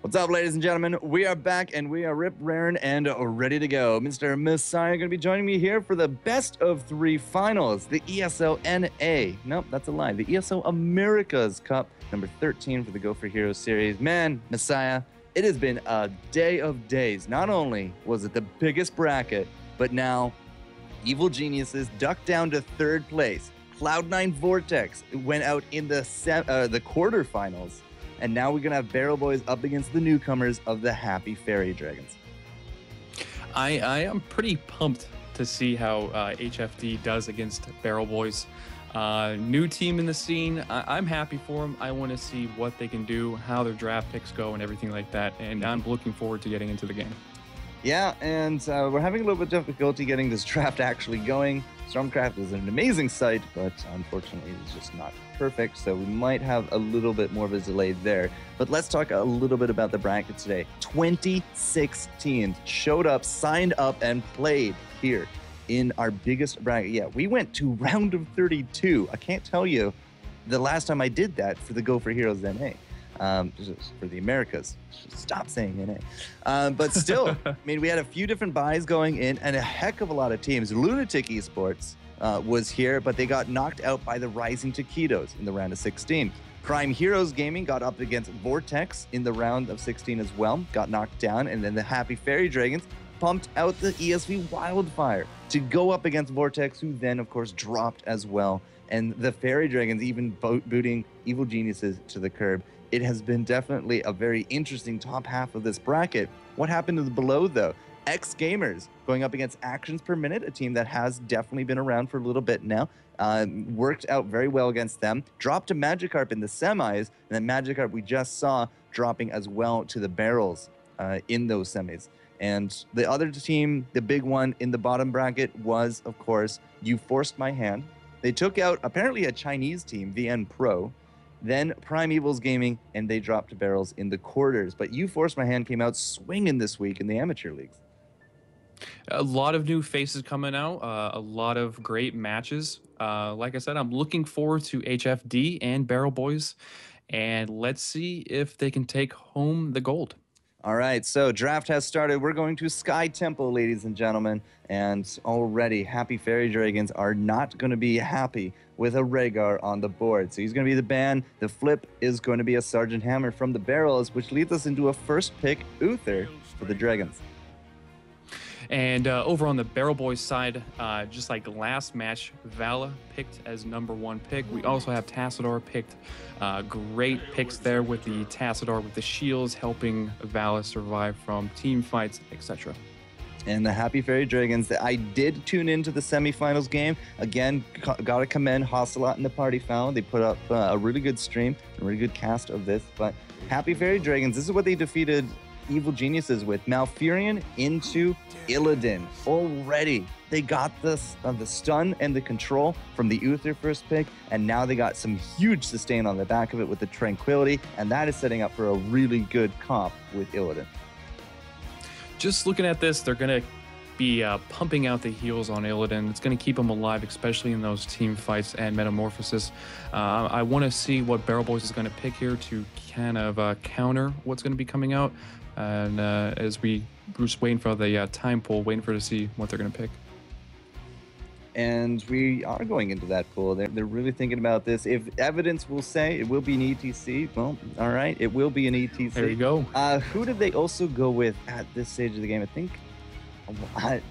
What's up, ladies and gentlemen? We are back, and we are rip, raring, and ready to go. Mr. Messiah going to be joining me here for the best of 3 finals, the ESL NA. Nope, that's a lie. The ESL Americas Cup, number 13 for the Go4Heroes series. Man, Messiah, it has been a day of days. Not only was it the biggest bracket, but now Evil Geniuses ducked down to 3rd place. Cloud9 Vortex went out in the quarterfinals. And now we're going to have Barrel Boys up against the newcomers of the Happy Faerie Dragons. I am pretty pumped to see how HFD does against Barrel Boys. New team in the scene. I'm happy for them. I want to see what they can do, how their draft picks go, and everything like that. And I'm looking forward to getting into the game. Yeah, and we're having a little bit of difficulty getting this draft actually going. Stormcraft is an amazing site, but unfortunately it's just not perfect, so we might have a little bit more of a delay there. But let's talk a little bit about the bracket today. 26 teams showed up, signed up, and played here in our biggest bracket. Yeah, we went to round of 32. I can't tell you the last time I did that for the Go4Heroes NA. For the Americas. Stop saying NA. But still, I mean, we had a few different buys going in and a heck of a lot of teams. Lunatic Esports was here, but they got knocked out by the Rising Taquitos in the round of 16. Prime Heroes Gaming got up against Vortex in the round of 16 as well, got knocked down, and then the Happy Faerie Dragons pumped out the ESV Wildfire to go up against Vortex, who then, of course, dropped as well. And the Faerie Dragons even booting Evil Geniuses to the curb. It has been definitely a very interesting top half of this bracket. What happened to the below, though? X Gamers going up against Actions Per Minute, a team that has definitely been around for a little bit now. Worked out very well against them. Dropped to Magikarp in the semis, and then Magikarp we just saw dropping as well to the Barrels in those semis. And the other team, the big one in the bottom bracket, was, of course, You Forced My Hand. They took out apparently a Chinese team, VN Pro. Then Prime Evils Gaming, and they dropped to Barrels in the quarters. But You Forced My Hand came out swinging this week in the amateur leagues. A lot of new faces coming out, a lot of great matches. Like I said, I'm looking forward to HFD and Barrel Boys, and let's see if they can take home the gold. All right, so draft has started. We're going to Sky Temple, ladies and gentlemen. And already, Happy Faerie Dragons are not going to be happy with a Rhaegar on the board. So he's going to be the ban. The flip is going to be a Sergeant Hammer from the Barrels, which leads us into a first pick Uther for the Dragons. And over on the Barrel Boys side, just like last match, Vala picked as #1 pick. We also have Tassadar picked. Great picks there with the Tassadar with the shields, helping Vala survive from team fights, etc. And the Happy Faerie Dragons, I did tune into the semifinals game. Again, got to commend Hostelot and the Party Foul. They put up a really good stream, a really good cast of this. But Happy Faerie Dragons, this is what they defeated Evil Geniuses with. Malfurion into Illidan. Already, they got the stun and the control from the Uther first pick, and now they got some huge sustain on the back of it with the Tranquility, and that is setting up for a really good comp with Illidan. Just looking at this, they're going to be pumping out the heals on Illidan. It's going to keep him alive, especially in those team fights and Metamorphosis. I want to see what Barrel Boys is going to pick here to kind of counter what's going to be coming out. And as we're just waiting for the time pool, waiting to see what they're going to pick. And we are going into that pool. They're really thinking about this. If evidence will say it will be an ETC, well, all right, it will be an ETC. There you go. Who did they also go with at this stage of the game? I think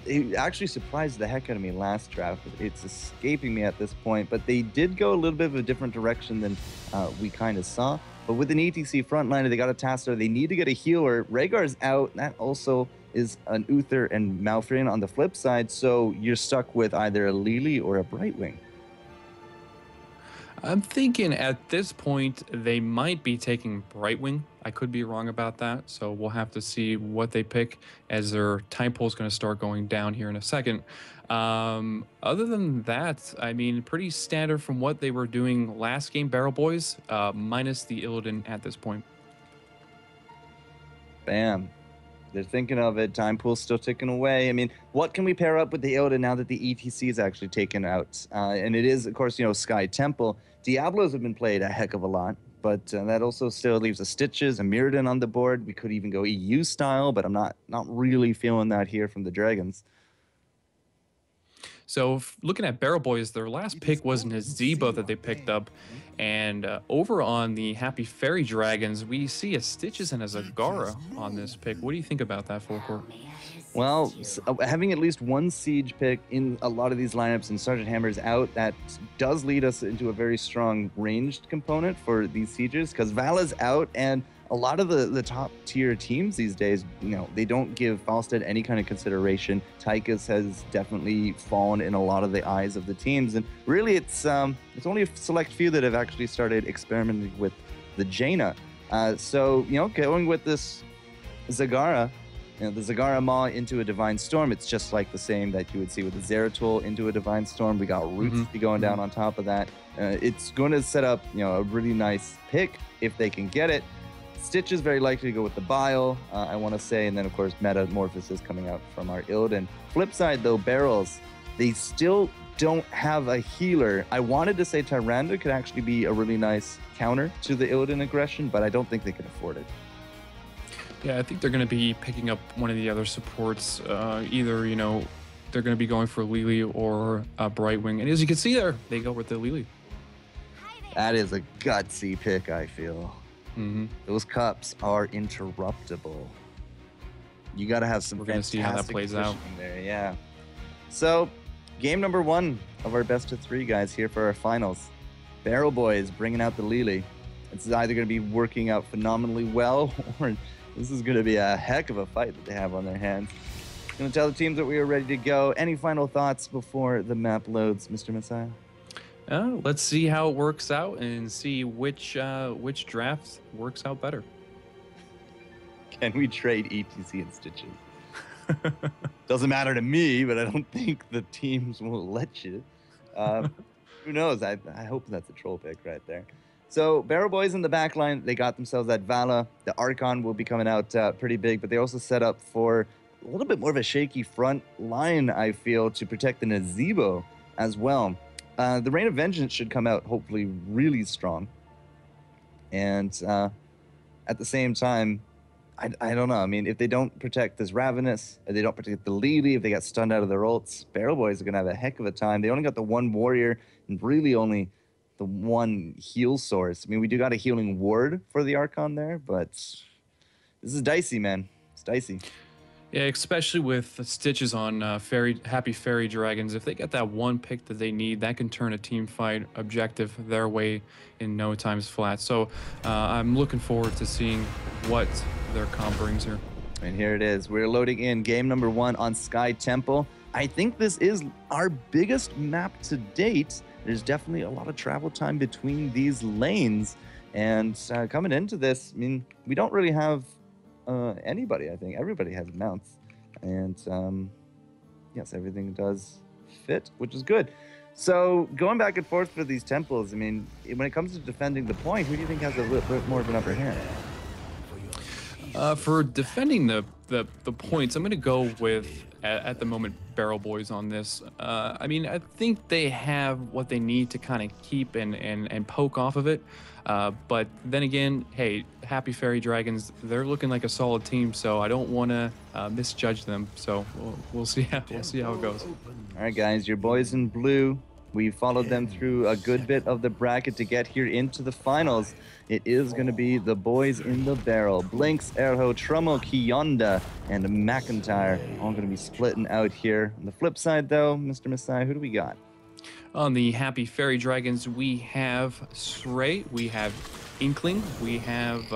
it actually surprised the heck out of me last draft. It's escaping me at this point, but they did go a little bit of a different direction than we kind of saw. But with an ETC frontliner, they got a Tassadar. They need to get a healer. Rhaegar's out. That also is an Uther and Malfurion on the flip side. So you're stuck with either a Lily or a Brightwing. I'm thinking at this point they might be taking Brightwing. I could be wrong about that, so we'll have to see what they pick as their time pool is going to start going down here in a second. Other than that, I mean, pretty standard from what they were doing last game, Barrel Boys, minus the Illidan at this point. Bam. They're thinking of it. Time pool's still ticking away. I mean, what can we pair up with the Illidan now that the ETC is actually taken out? And it is, of course, you know, Sky Temple. Diablos have been played a heck of a lot. but that also still leaves a Stitches, a Mirrodin on the board. We could even go EU style, but I'm not really feeling that here from the Dragons. So looking at Barrel Boys, their last pick was Nazebo that they picked up. And over on the Happy Fairy Dragons, we see a Stitches and a Zagara on this pick. What do you think about that, FourCourt? Well, having at least one Siege pick in a lot of these lineups and Sergeant Hammer's out, that does lead us into a very strong ranged component for these Sieges, because Vala's out, and a lot of the top tier teams these days, they don't give Falstad any kind of consideration. Tychus has definitely fallen in a lot of the eyes of the teams, and really it's only a select few that have actually started experimenting with the Jaina. So going with this Zagara, the Zagara Maw into a Divine Storm, it's just like the same that you would see with the Zeratul into a Divine Storm. We got Roots going down on top of that. It's going to set up a really nice pick if they can get it. Stitch is very likely to go with the Bile, I want to say, and then of course Metamorphosis coming out from our Illidan. Flip side though, Barrels, they still don't have a healer. I wanted to say Tyrande could actually be a really nice counter to the Illidan aggression, but I don't think they can afford it. Yeah, I think they're going to be picking up one of the other supports. Either, they're going to be going for Lily or Brightwing. And as you can see there, they go with the Lily. That is a gutsy pick, I feel. Those cups are interruptible. You got to have some. We're going to see how that plays out there. Yeah. So, game number 1 of our best of 3 guys here for our finals. Barrel Boys bringing out the Lily. It's either going to be working out phenomenally well, or this is going to be a heck of a fight that they have on their hands. I'm going to tell the teams that we are ready to go. Any final thoughts before the map loads, Mr. Messiah? Let's see how it works out and see which draft works out better. Can we trade ETC and Stitches? Doesn't matter to me, but I don't think the teams will let you. Who knows? I hope that's a troll pick right there. So Barrel Boys in the back line, they got themselves that Vala. The Archon will be coming out pretty big, but they also set up for a little bit more of a shaky front line, I feel, to protect the Nazebo as well. The Reign of Vengeance should come out hopefully really strong. And at the same time, I don't know. I mean, if they don't protect this Ravenous, if they don't protect the Lily, if they get stunned out of their ults, Barrel Boys are going to have a heck of a time. They only got the one Warrior and really only the one heal source. I mean, we do got a healing ward for the Archon there, but this is dicey, man. It's dicey. Yeah, especially with Stitches on Happy Fairy Dragons. If they get that one pick that they need, that can turn a team fight objective their way in no times flat. So I'm looking forward to seeing what their comp brings here. And here it is. We're loading in game number 1 on Sky Temple. I think this is our biggest map to date. There's definitely a lot of travel time between these lanes. And coming into this, I mean, we don't really have anybody, I think. Everybody has mounts. And yes, everything does fit, which is good. So going back and forth for these temples, I mean, when it comes to defending the point, who do you think has a little bit more of an upper hand? For defending the points, I'm going to go with, at the moment, Barrel Boys on this. I mean, I think they have what they need to kind of keep and poke off of it. But then again, hey, Happy Fairy Dragons, they're looking like a solid team, so I don't want to misjudge them. So we'll see how it goes. All right, guys, your boys in blue. We followed them through a good bit of the bracket to get here into the finals. It is going to be the boys in the barrel. Blinks, Erho, Trummo, Kionda, and McIntyre all going to be splitting out here. On the flip side, though, Mr. Messiah, who do we got? On the Happy Fairy Dragons, we have Srey, we have Inkling, we have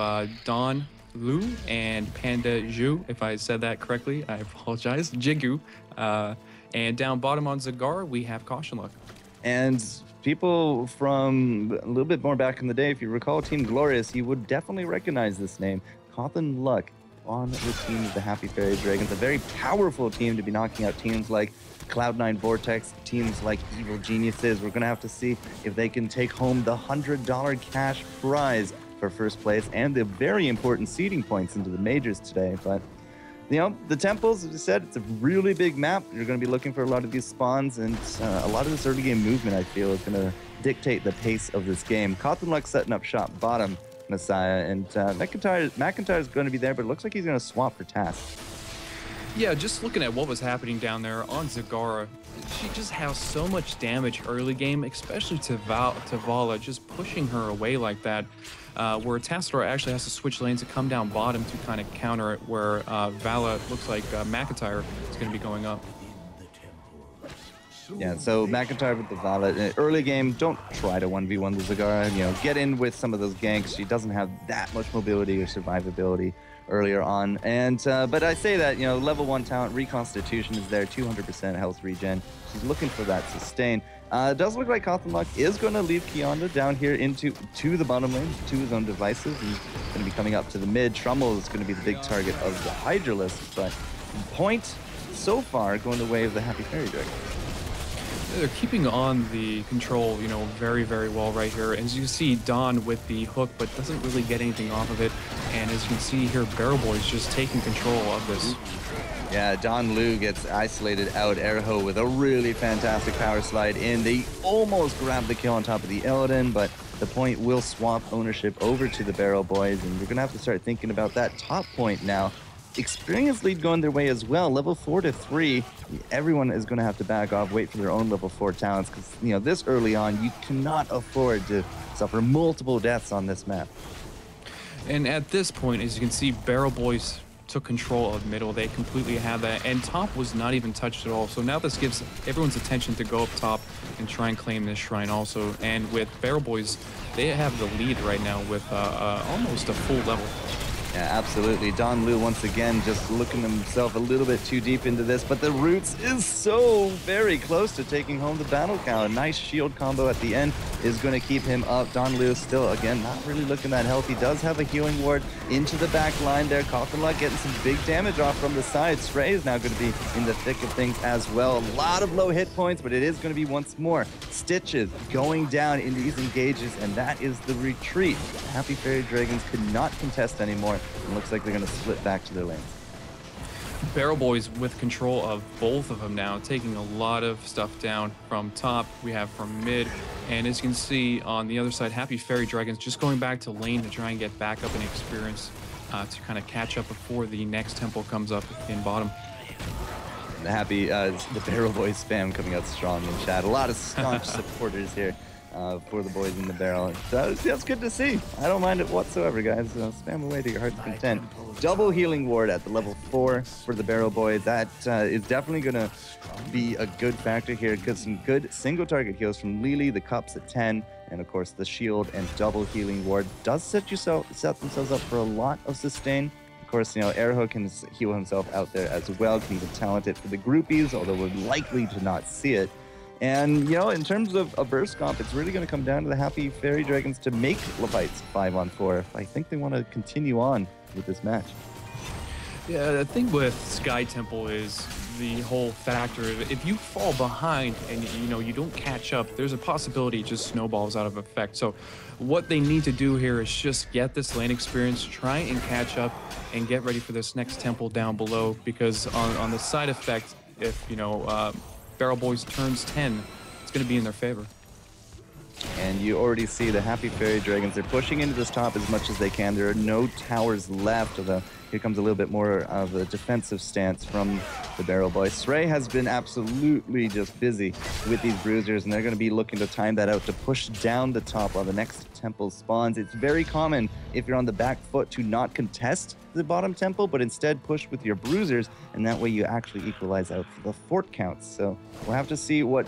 Don Lu, and Panda Zhu, if I said that correctly, I apologize, Jigu. And down bottom on Zagar, we have Caution Luck. And people from a little bit more back in the day, if you recall Team Glorious, you would definitely recognize this name. Cawthon Luck on the team of the Happy Fairy Dragons. A very powerful team to be knocking out teams like Cloud9 Vortex, teams like Evil Geniuses. We're going to have to see if they can take home the $100 cash prize for first place and the very important seeding points into the majors today. But the temples, as I said, it's a really big map. You're going to be looking for a lot of these spawns, and a lot of this early game movement, I feel, is going to dictate the pace of this game. Cottonluck setting up shop bottom, Messiah, and McIntyre is going to be there, but it looks like he's going to swap for Task. Yeah, just looking at what was happening down there on Zagara, she just has so much damage early game, especially to Vala, just pushing her away like that, where Tassadar actually has to switch lanes to come down bottom to kind of counter it, where Vala looks like McIntyre is going to be going up. Yeah, so McIntyre with the Vala. Early game, don't try to 1v1 the Zagara. You know, get in with some of those ganks. She doesn't have that much mobility or survivability earlier on. And but I say that, you know, level 1 talent, Reconstitution is there, 200% health regen. She's looking for that sustain. It does look like Cottonluck is going to leave Kionda down here to the bottom lane, to his own devices. He's going to be coming up to the mid. Trummel is going to be the big target of the Hydralisk, but point so far going the way of the Happy Faerie Dragon. They're keeping on the control, you know, very, very well right here. As you see, Dawn with the hook, but doesn't really get anything off of it. And as you can see here, Barrel Boy's just taking control of this. Yeah, Don Liu gets isolated out. Erho with a really fantastic power slide in. They almost grab the kill on top of the Illidan, but the point will swap ownership over to the Barrel Boys, and you're going to have to start thinking about that top point now. Experience lead going their way as well. Level 4 to 3, everyone is going to have to back off, wait for their own level 4 talents, because, you know, this early on, you cannot afford to suffer multiple deaths on this map. And at this point, as you can see, Barrel Boys took control of middle. They completely had that, and top was not even touched at all. So now this gives everyone's attention to go up top and try and claim this shrine also. And with Barrel Boys, they have the lead right now with almost a full level. Yeah, absolutely. Don Liu once again just looking himself a little bit too deep into this, but the Roots is so very close to taking home the battle count. A nice shield combo at the end is going to keep him up. Don Liu still, again, not really looking that healthy. Does have a healing ward into the back line there. Cottonluck getting some big damage off from the side. Stray is now going to be in the thick of things as well. A lot of low hit points, but it is going to be once more Stitches going down in these engages, and that is the retreat. Happy Faerie Dragons could not contest anymore. It looks like they're going to split back to their lanes. Barrel Boys with control of both of them now, taking a lot of stuff down from top. We have from mid, and as you can see on the other side, Happy Faerie Dragons just going back to lane to try and get back up in experience to kind of catch up before the next temple comes up in bottom. The Happy, the Barrel Boys spam coming out strong in chat. A lot of staunch supporters here. For the boys in the barrel. That's good to see. I don't mind it whatsoever, guys. Spam away to your heart's content. Double healing ward at the level 4 for the Barrel Boys. That is definitely going to be a good factor here, because some good single target heals from Lily, the cups at 10, and of course the shield and double healing ward does set themselves up for a lot of sustain. Of course, you know, Erho can heal himself out there as well, can even talent it for the groupies, although we're likely to not see it. And, you know, in terms of a burst comp, it's really going to come down to the Happy Faerie Dragons to make Levites 5-on-4 if I think they want to continue on with this match. Yeah, the thing with Sky Temple is the whole factor of if you fall behind and, you know, you don't catch up, there's a possibility it just snowballs out of effect. So what they need to do here is just get this lane experience, try and catch up, and get ready for this next temple down below, because on the side effect, if, you know, Barrel Boys turns 10, it's going to be in their favor. And you already see the Happy Faerie Dragons. They're pushing into this top as much as they can. There are no towers left, although here comes a little bit more of a defensive stance from the Barrel Boys. Stray has been absolutely just busy with these bruisers, and they're going to be looking to time that out to push down the top while the next temple spawns. It's very common if you're on the back foot to not contest the bottom temple, but instead push with your bruisers, and that way you actually equalize out for the fort counts. So we'll have to see what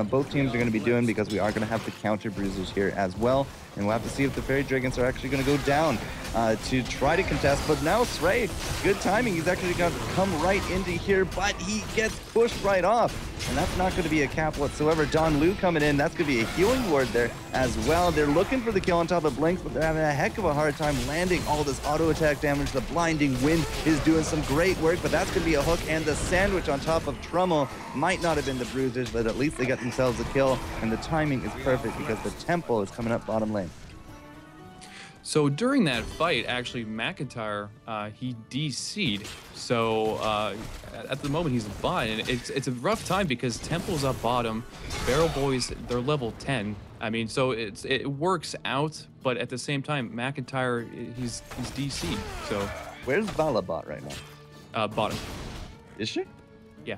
both teams are going to be doing, because we are going to have the counter bruisers here as well, and we'll have to see if the Faerie Dragons are actually going to go down to try to contest. But now Stray, good timing, he's actually going to come right into here, but he gets pushed right off, and that's not going to be a cap whatsoever. Don Liu coming in, that's going to be a healing ward there as well. They're looking for the kill on top of Blinks, but they're having a heck of a hard time landing all this auto attack damage. The blinding wind is doing some great work, but that's going to be a hook, and the sandwich on top of Trummel might not have been the bruisers, but at least they got themselves a kill, and the timing is perfect because the temple is coming up bottom lane. So during that fight, actually, McIntyre, he DC'd. So at the moment, he's a bot, and it's a rough time because Temple's up bottom. Barrel Boys, they're level 10. I mean, so it works out, but at the same time, McIntyre, he's DC'd. So Where's Vala bot right now? Bottom. Is she? Yeah,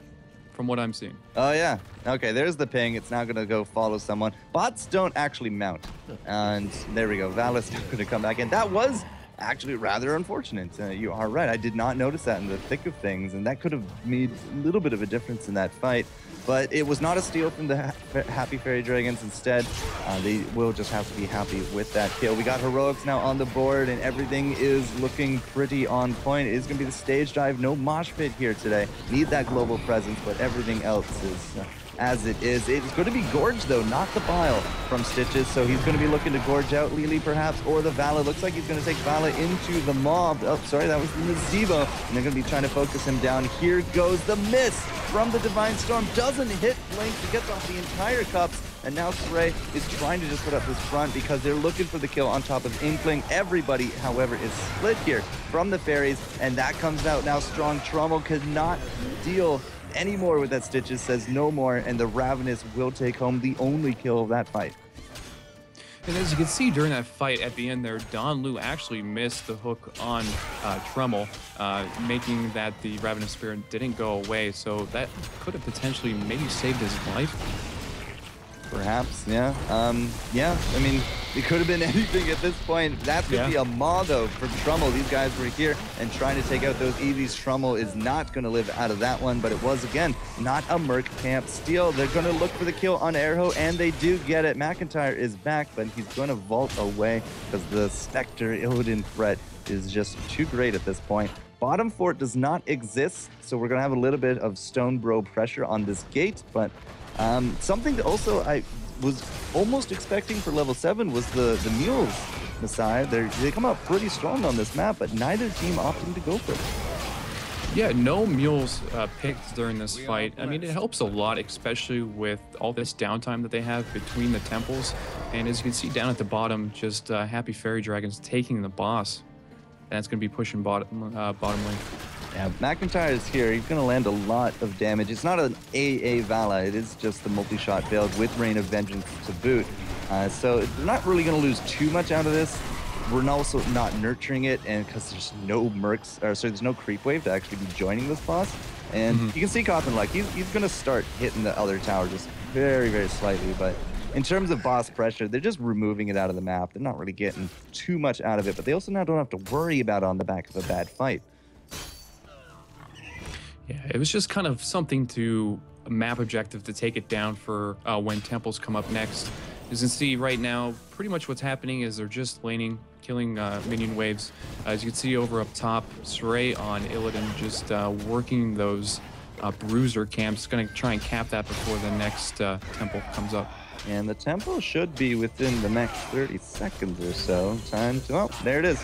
from what I'm seeing. Oh, yeah. Okay, there's the ping. It's now going to go follow someone. Bots don't actually mount. And there we go. Vala's now going to come back in. That was actually rather unfortunate. You are right. I did not notice that in the thick of things, and that could have made a little bit of a difference in that fight. But it was not a steal from the Happy Fairy Dragons. Instead, they will just have to be happy with that kill. We got heroics now on the board, and everything is looking pretty on point. It is going to be the stage dive. No mosh pit here today. Need that global presence, but everything else is as it is. It's going to be Gorge, though, not the Bile from Stitches. So he's going to be looking to Gorge out Lily, perhaps, or the Vala. Looks like he's going to take Vala into the mob. Oh, sorry, that was the Nazebo. And they're going to be trying to focus him down. Here goes the miss from the Divine Storm. Doesn't hit Blink to get off the entire cups. And now Faerie is trying to just put up this front because they're looking for the kill on top of Inkling. Everybody, however, is split here from the Fairies. And that comes out now strong. Trommel could not deal anymore with that. Stitches says no more, and the Ravenous will take home the only kill of that fight. And as you can see during that fight at the end there, Don Lu actually missed the hook on Trommel, making that the Ravenous Spirit didn't go away. So that could have potentially maybe saved his life. Perhaps, yeah. Yeah, I mean, it could have been anything at this point. That's going to be a maw, though, for Trommel. These guys were here and trying to take out those EVs. Trommel is not going to live out of that one, but it was, again, not a Merc Camp steal. They're going to look for the kill on Airho, and they do get it. McIntyre is back, but he's going to vault away because the Spectre Illidan threat is just too great at this point. Bottom fort does not exist, so we're going to have a little bit of Stone Bro pressure on this gate, but something that also I was almost expecting for level 7 was the mules, Messiah. They come out pretty strong on this map, but neither team opting to go for it. Yeah, no mules picked during this fight. I mean, it helps a lot, especially with all this downtime that they have between the temples. And as you can see down at the bottom, just Happy Fairy Dragons taking the boss. And that's going to be pushing bottom lane. Yeah, McIntyre is here. He's going to land a lot of damage. It's not an AA Vala. It is just the multi-shot build with Rain of Vengeance to boot. So they're not really going to lose too much out of this. We're also not nurturing it, and because there's no mercs, or sorry, there's no creep wave to actually be joining this boss. And you can see Coffin, like, he's going to start hitting the other tower just very, very slightly. But in terms of boss pressure, they're just removing it out of the map. They're not really getting too much out of it, but they also now don't have to worry about it on the back of a bad fight. Yeah, it was just kind of something to a map objective to take it down for when temples come up next. As you can see right now, pretty much what's happening is they're just laning, killing minion waves. As you can see over up top, Faerie on Illidan just working those bruiser camps. Going to try and cap that before the next temple comes up. And the tempo should be within the next 30 seconds or so. Time to, oh, there it is.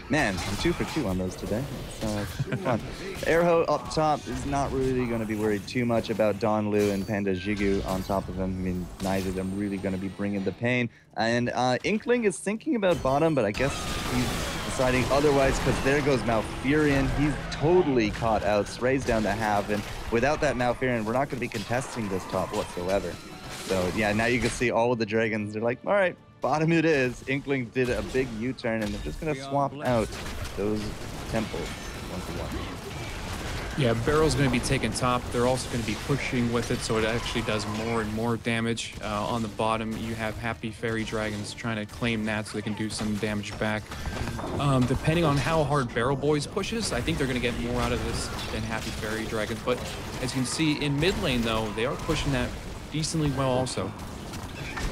Man, I'm 2 for 2 on those today. It's fun. Airho up top is not really going to be worried too much about Don Lu and Panda Jigu on top of him. I mean, neither of them really going to be bringing the pain. And Inkling is thinking about bottom, but I guess he's deciding otherwise because there goes Malfurion. He's totally caught out. Sprays down to half, and without that Malfurion, we're not going to be contesting this top whatsoever. So yeah, now you can see all of the dragons. They're like, all right, bottom it is. Inkling did a big U-turn, and they're just going to swap out those temples one to one. Yeah, Barrel's going to be taking top. They're also going to be pushing with it, so it actually does more and more damage. On the bottom, you have Happy Fairy Dragons trying to claim that so they can do some damage back. Depending on how hard Barrel Boys pushes, I think they're going to get more out of this than Happy Fairy Dragons. But as you can see, in mid lane, though, they are pushing that decently well also.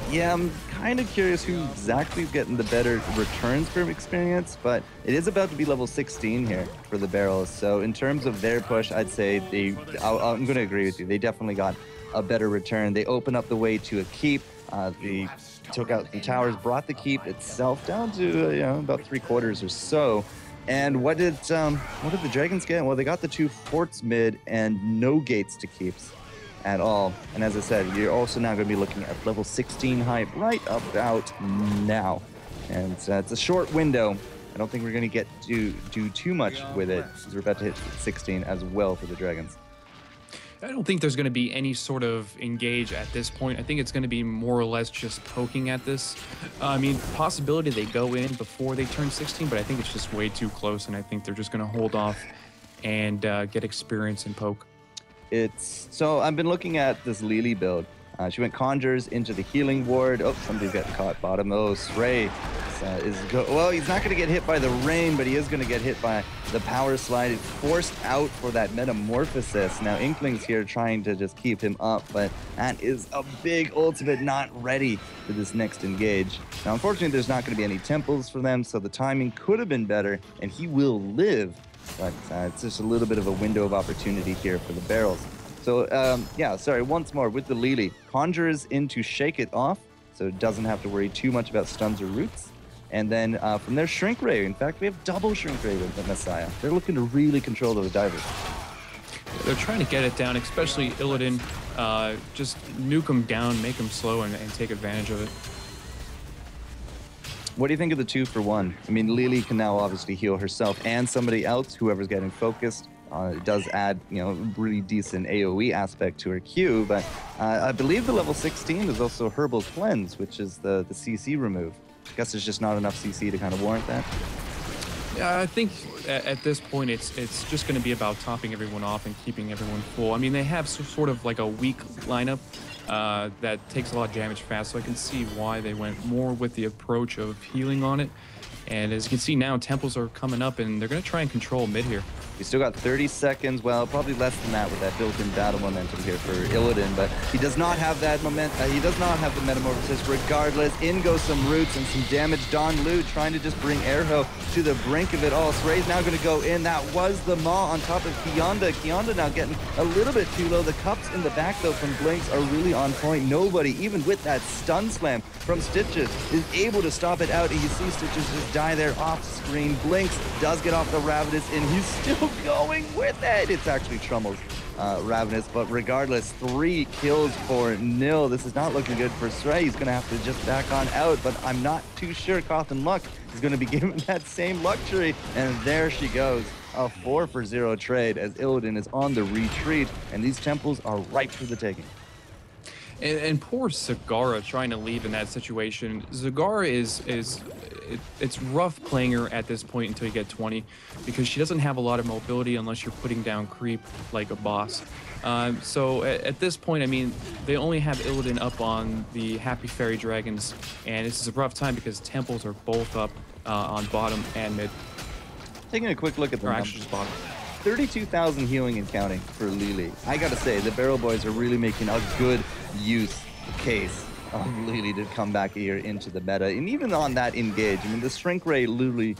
Yeah, I'm kind of curious who exactly is getting the better returns from experience, but it is about to be level 16 here for the Barrels. So in terms of their push, I'd say I'm going to agree with you. They definitely got a better return. They opened up the way to a keep. They took out the towers, brought the keep itself down to about 3/4 or so. And what did the Dragons get? Well, they got the 2 forts mid and no gates to keeps at all. And as I said, you're also now going to be looking at level 16 hype right about now. And it's a short window. I don't think we're going to get to do too much with it, because we're about to hit 16 as well for the Dragons. I don't think there's going to be any sort of engage at this point. I think it's going to be more or less just poking at this. I mean, possibility they go in before they turn 16, but I think it's just way too close, and I think they're just going to hold off and get experience and poke. So I've been looking at this Lily build. She went Conjures into the healing ward. Oh, somebody's getting caught bottom. Oh, Stray well, he's not going to get hit by the rain, but he is going to get hit by the power slide. It's forced out for that Metamorphosis. Now, Inkling's here trying to just keep him up, but that is a big ultimate not ready for this next engage. Now, unfortunately, there's not going to be any temples for them, so the timing could have been better, and he will live, but it's just a little bit of a window of opportunity here for the barrels. So, yeah, sorry, once more with the Lily. Conjures in to shake it off, so it doesn't have to worry too much about stuns or roots. And then from there, Shrink Ray. In fact, we have double Shrink Ray with the Messiah. They're looking to really control those divers. They're trying to get it down, especially Illidan. Just nuke him down, make him slow, and take advantage of it. What do you think of the 2-for-1? I mean, Lily can now obviously heal herself and somebody else, whoever's getting focused. It does add, really decent AoE aspect to her Q, but I believe the level 16 is also Herbal Cleanse, which is the CC remove. I guess there's just not enough CC to kind of warrant that. Yeah, I think at this point it's just going to be about topping everyone off and keeping everyone full. I mean, they have sort of like a weak lineup that takes a lot of damage fast, so I can see why they went more with the approach of healing on it. And as you can see now, temples are coming up, and they're going to try and control mid here. We still got 30 seconds. Well, probably less than that with that built-in battle momentum here for Illidan, but he does not have that he does not have the Metamorphosis. Regardless, in goes some roots and some damage. Don Lu trying to just bring Erho to the brink of it all. Sray's now going to go in. That was the Maw on top of Kionda. Kionda now getting a little bit too low. The cups in the back, though, from Blinks are really on point. Nobody, even with that stun slam from Stitches, is able to stop it out. And you see Stitches just die there off screen. Blinks does get off the Ravenous, and he's still going with it. It's actually Trummel's Ravenous, but regardless, 3 kills for nil. This is not looking good for Sray. He's going to have to just back on out, but I'm not too sure Cawthon Luck is going to be given that same luxury, and there she goes. A 4-for-0 trade as Illidan is on the retreat, and these temples are ripe for the taking. And poor Zagara trying to leave in that situation. Zagara it's rough playing her at this point until you get 20, because she doesn't have a lot of mobility unless you're putting down creep like a boss. So at this point, I mean, they only have Illidan up on the Happy Fairy Dragons, and this is a rough time because temples are both up on bottom and mid. Taking a quick look at the numbers. Actually just bottom. 32,000 healing and counting for Lily. I gotta say, the Barrel Boys are really making a good use case of Lily to come back here into the meta. And even on that engage, I mean, the Shrink Ray Lily,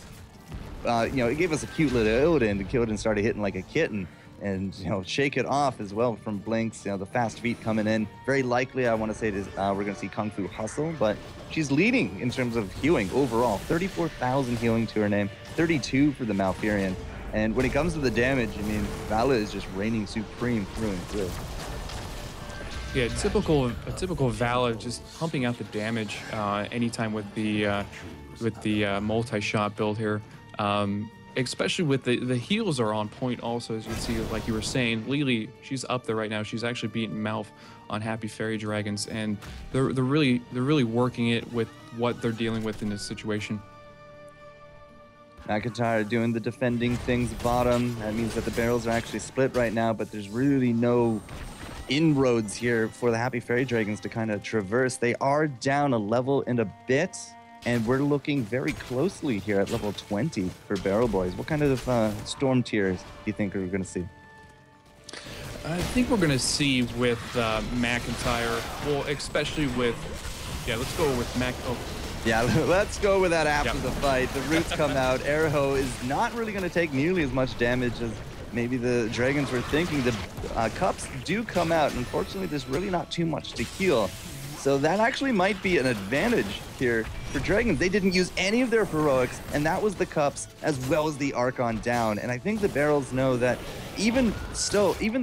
it gave us a cute little Illidan. The Illidan started hitting like a kitten. And, shake it off as well from Blinks. The fast feet coming in. Very likely, I want to say it is, we're going to see Kung Fu Hustle, but she's leading in terms of healing overall. 34,000 healing to her name, 32 for the Malfurion. And when it comes to the damage, I mean, Vala is just reigning supreme through and through. Yeah, typical Vala, just pumping out the damage anytime with the multi-shot build here. Especially with the heals are on point also, as you can see, like you were saying. Lily, she's up there right now. She's actually beating Malf on Happy Fairy Dragons, and they're really working it with what they're dealing with in this situation. McIntyre doing the defending things bottom. That means that the barrels are actually split right now, but there's really no inroads here for the Happy Fairy Dragons to kind of traverse. They are down a level and a bit, and we're looking very closely here at level 20 for Barrel Boys. What kind of storm tiers do you think we're going to see? I think we're going to see with McIntyre, well, especially with, let's go with Yeah, let's go with that after the fight. The roots come out. Erho is not really going to take nearly as much damage as maybe the Dragons were thinking. The cups do come out. Unfortunately, there's really not too much to heal. So that actually might be an advantage here for Dragons. They didn't use any of their heroics, and that was the cups as well as the Archon down. And I think the Barrels know that even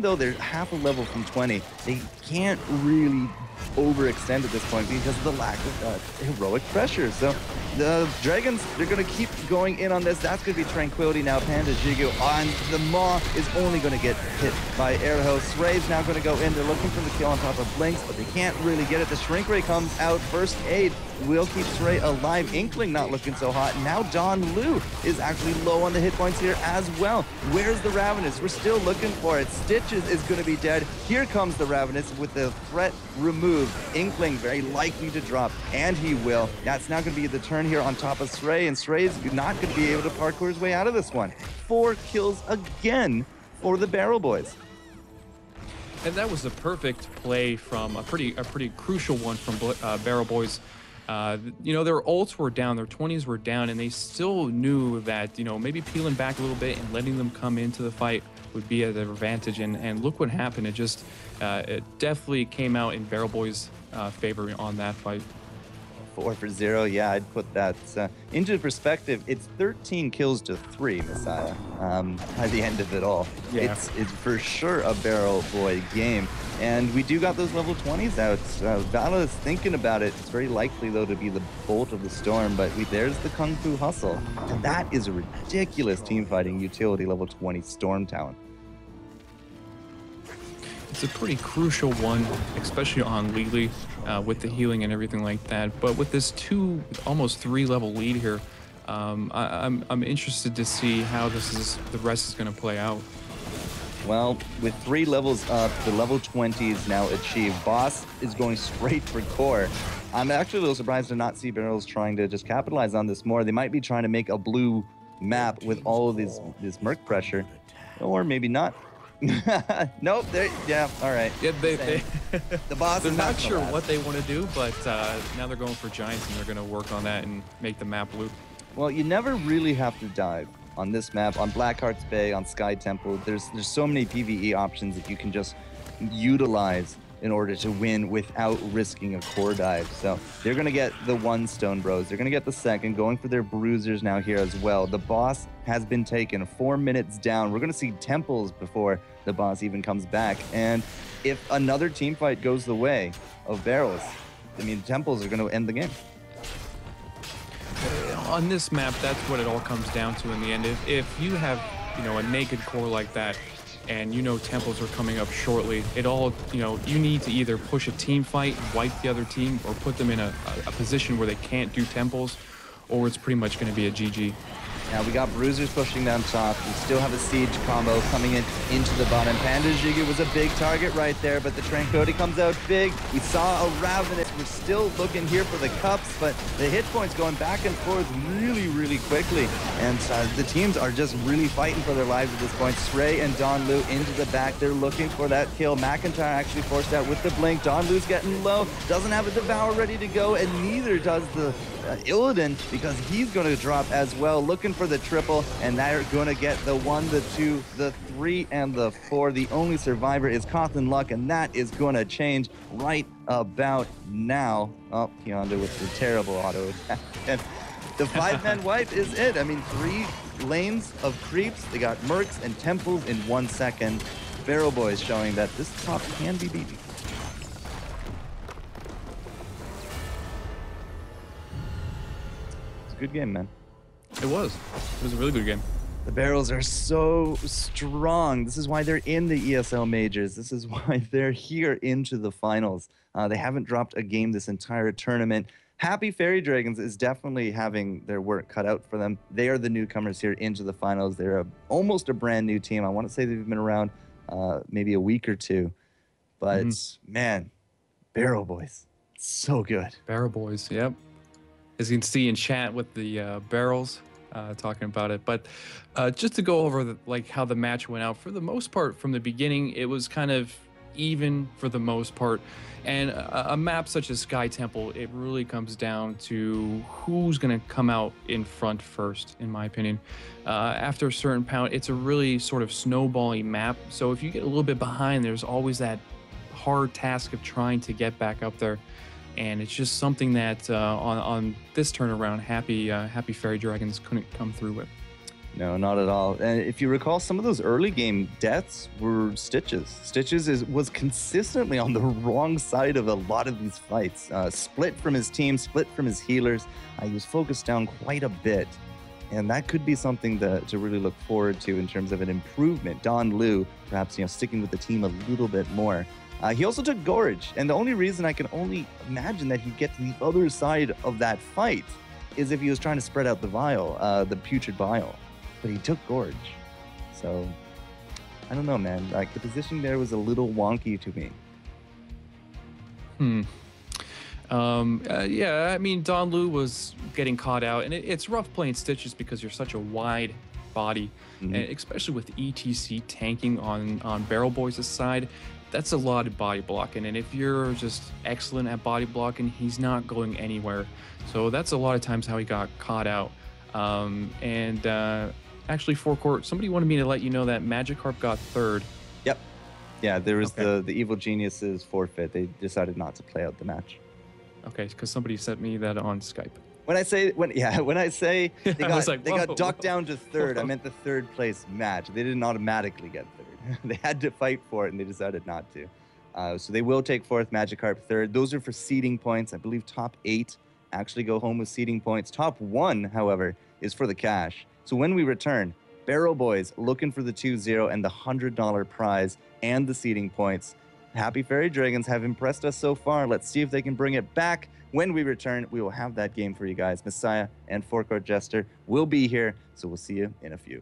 though they're half a level from 20, they can't really overextend at this point because of the lack of heroic pressure. So the Dragons, they're going to keep going in on this. That's going to be Tranquility now. Panda Jigu on the Maw is only going to get hit by Arrow. Sray's now going to go in. They're looking for the kill on top of Blinks, but they can't really get it. The Shrink Ray comes out. First aid will keep Sray alive. Inkling not looking so hot. Now Don Lu is actually low on the hit points here as well. Where's the Ravenous? We're still looking for it. Stitches is going to be dead. Here comes the Ravenous with the threat removed. Inkling very likely to drop, and he will. That's now going to be the turn here on top of Sray, and Sray's not going to be able to parkour his way out of this one. 4 kills again for the Barrel Boys. And that was a perfect play from a pretty crucial one from Barrel Boys. You know, their ults were down, their 20s were down, and they still knew that, you know, maybe peeling back a little bit and letting them come into the fight would be at their advantage. And look what happened. It just, it definitely came out in Barrel Boys' favor on that fight. 4-for-0, yeah, I'd put that into perspective. It's 13 kills to 3, Messiah, by the end of it all. Yeah. It's for sure a Barrel Boy game. And we do got those level 20s out. Vala is thinking about it. It's very likely, though, to be the Bolt of the Storm, but there's the Kung Fu Hustle. And that is a ridiculous team-fighting utility level 20 Storm talent. It's a pretty crucial one, especially on Lily, with the healing and everything like that. But with this almost 3 level lead here, I'm interested to see how the rest is going to play out. Well, with 3 levels up, the level 20 is now achieved. Boss is going straight for core. I'm actually a little surprised to not see Barrels trying to just capitalize on this more. They might be trying to make a blue map with all of this Merc pressure, or maybe not. Nope. Yeah. All right. Yeah, the boss. They're not sure what they want to do, but now they're going for Giants, and they're going to work on that and make the map blue. Well, you never really have to dive on this map, on Blackheart's Bay, on Sky Temple. There's so many PvE options that you can just utilize in order to win without risking a core dive. So they're going to get the 1 Stone Bros. They're going to get the 2nd, going for their Bruisers now here as well. The boss has been taken 4 minutes down. We're going to see Temples before the boss even comes back. And if another team fight goes the way of Barrels, I mean, Temples are going to end the game. On this map, that's what it all comes down to in the end. If you have, you know, a naked core like that, and you know Temples are coming up shortly, it all, you know, you need to either push a team fight, wipe the other team, or put them in a position where they can't do Temples, or it's pretty much going to be a GG. Now we got Bruisers pushing down top. We still have a Siege combo coming into the bottom. Panda Jigu was a big target right there, but the Tranquility comes out big. We saw a Ravenous. We're still looking here for the cups, but the hit points going back and forth really, really quickly. And the teams are just really fighting for their lives at this point. Sray and Don Lu into the back. They're looking for that kill. McIntyre actually forced out with the blink. Don Lu's getting low. Doesn't have a Devour ready to go, and neither does the Illidan, because he's going to drop as well, looking for the triple, and they're going to get the 1, the 2, the 3, and the 4. The only survivor is Cawthon Luck, and that is going to change right about now. Oh, Kionda with the terrible auto attack. And the 5-man wipe is it. I mean, 3 lanes of creeps. They got Mercs and Temples in 1 second. Barrel Boys showing that this top can be beaten. Good game, man. It was a really good game. The Barrels are so strong. This is why they're in the ESL majors. This is why they're here into the finals. They haven't dropped a game this entire tournament. Happy Faerie Dragons is definitely having their work cut out for them. They are the newcomers here into the finals. They're almost a brand new team. I want to say they've been around maybe a week or two. But man, Barrel Boys, so good. Barrel Boys, yep. As you can see in chat with the Barrels talking about it. But just to go over how the match went out, for the most part from the beginning, it was kind of even for the most part. And a map such as Sky Temple, it really comes down to who's going to come out in front first, in my opinion. After a certain pound, it's a really sort of snowballing map. So if you get a little bit behind, there's always that hard task of trying to get back up there. And it's just something that on this turnaround, Happy Faerie Dragons couldn't come through with. No, not at all. And if you recall, some of those early game deaths were Stitches. Was consistently on the wrong side of a lot of these fights. Split from his team, split from his healers. He was focused down quite a bit. And that could be something to really look forward to in terms of an improvement. Don Liu, perhaps, sticking with the team a little bit more. He also took Gorge. And the only reason I can only imagine that he'd get to the other side of that fight is if he was trying to spread out the vial, the putrid vial. But he took Gorge. So, I don't know, man. Like, the positioning there was a little wonky to me. Yeah, I mean, Don Liu was getting caught out, and it's rough playing Stitches because you're such a wide body, and especially with ETC tanking on Barrel Boys' side. That's a lot of body blocking, and if you're just excellent at body blocking, he's not going anywhere. So that's a lot of times how he got caught out. Actually, FourCourt, somebody wanted me to let you know that Magikarp got third. Yep. Yeah, there was the Evil Geniuses forfeit. They decided not to play out the match. Okay, because somebody sent me that on Skype. When I say they got docked down to third, I meant the third place match. They didn't automatically get third. They had to fight for it, and they decided not to. So they will take fourth, Magikarp third. Those are for seeding points. I believe top 8 actually go home with seeding points. Top 1, however, is for the cash. So when we return, Barrel Boys looking for the 2-0 and the $100 prize and the seeding points. Happy Fairy Dragons have impressed us so far. Let's see if they can bring it back. When we return, we will have that game for you guys. Messiah and FourCourtJester will be here, so we'll see you in a few.